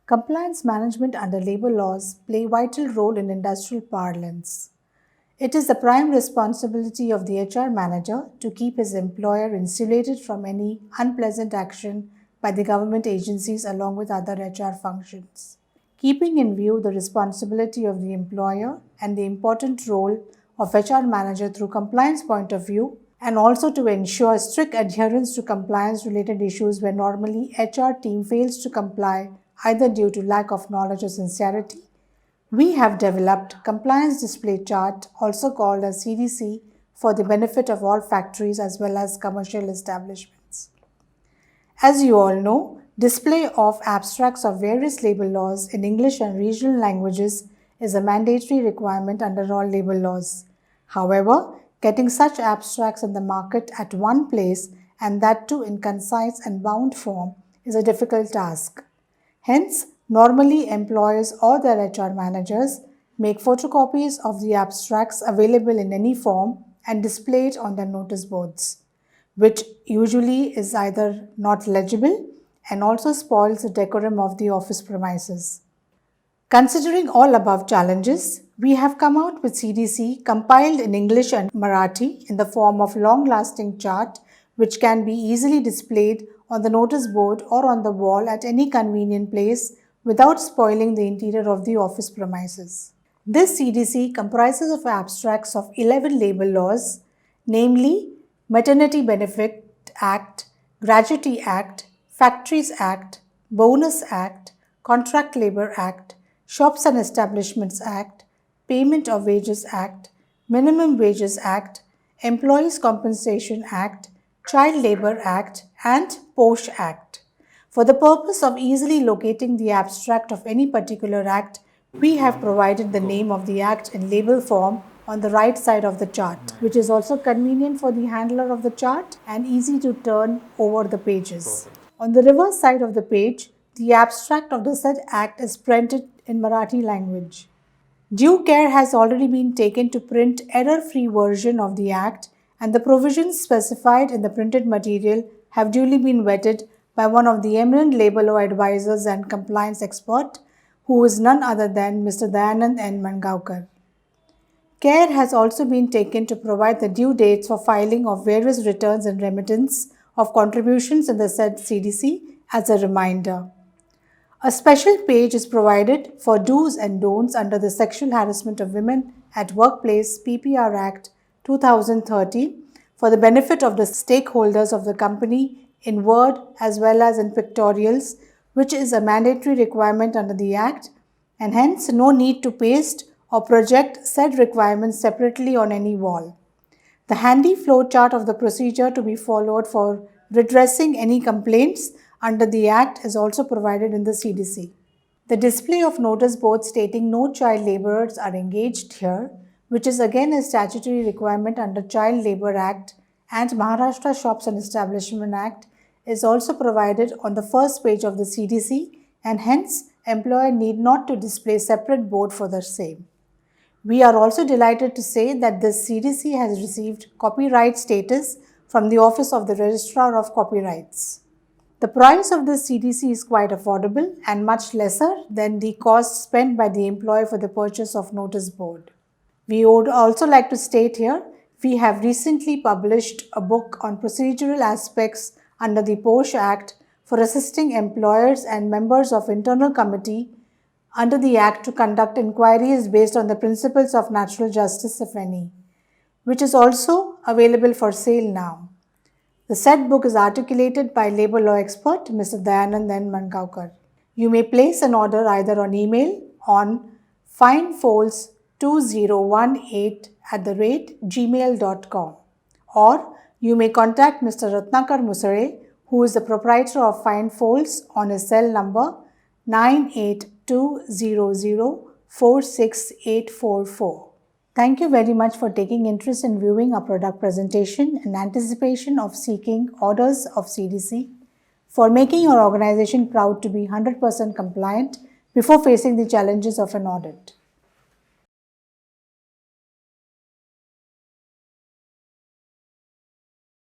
Compliance management under labor laws play a vital role in industrial parlance. It is the prime responsibility of the HR manager to keep his employer insulated from any unpleasant action by the government agencies along with other HR functions. Keeping in view the responsibility of the employer and the important role of HR manager through compliance point of view, and also to ensure strict adherence to compliance related issues where normally HR team fails to comply either due to lack of knowledge or sincerity, we have developed compliance display chart, also called as CDC, for the benefit of all factories as well as commercial establishments. As you all know, display of abstracts of various labor laws in English and regional languages is a mandatory requirement under all labor laws. However, getting such abstracts in the market at one place, and that too in concise and bound form, is a difficult task. Hence, normally employers or their HR managers make photocopies of the abstracts available in any form and display it on their notice boards, which usually is either not legible and also spoils the decorum of the office premises. Considering all above challenges, we have come out with CDC compiled in English and Marathi in the form of long-lasting chart which can be easily displayed on the notice board or on the wall at any convenient place without spoiling the interior of the office premises. This CDC comprises of abstracts of 11 labor laws, namely Maternity Benefit Act, Gratuity Act, Factories Act, Bonus Act, Contract Labor Act, Shops and Establishments Act, Payment of Wages Act, Minimum Wages Act, Employees Compensation Act, Child Labor Act, and POSH Act. For the purpose of easily locating the abstract of any particular act, we have provided the name of the act in label form on the right side of the chart, which is also convenient for the handler of the chart and easy to turn over the pages. On the reverse side of the page, the abstract of the said act is printed in Marathi language. Due care has already been taken to print error-free version of the act, and the provisions specified in the printed material have duly been vetted by one of the eminent labor law advisors and compliance expert, who is none other than Mr. Dayanand N. Mangaonkar. Care has also been taken to provide the due dates for filing of various returns and remittance of contributions in the said CDC as a reminder. A special page is provided for do's and don'ts under the Sexual Harassment of Women at Workplace PPR Act 2013 for the benefit of the stakeholders of the company in word as well as in pictorials, which is a mandatory requirement under the Act, and hence no need to paste or project said requirements separately on any wall. The handy flow chart of the procedure to be followed for redressing any complaints under the Act is also provided in the CDC. The display of notice boards stating no child laborers are engaged here, which is again a statutory requirement under Child Labour Act and Maharashtra Shops and Establishment Act, is also provided on the first page of the CDC, and hence employer need not to display separate board for the same. We are also delighted to say that this CDC has received copyright status from the Office of the Registrar of Copyrights. The price of this CDC is quite affordable and much lesser than the cost spent by the employer for the purchase of notice board. We would also like to state here, we have recently published a book on procedural aspects under the POSH Act for assisting employers and members of internal committee under the Act to conduct inquiries based on the principles of natural justice, if any, which is also available for sale now. The said book is articulated by labor law expert Mr. Dayanand N. Mangaonkar. You may place an order either on email on finefolds2018@gmail.com, or you may contact Mr. Ratnakar Musare, who is the proprietor of Fine Folds, on his cell number 9820046844. Thank you very much for taking interest in viewing our product presentation in anticipation of seeking orders of CDC, for making your organization proud to be 100% compliant before facing the challenges of an audit.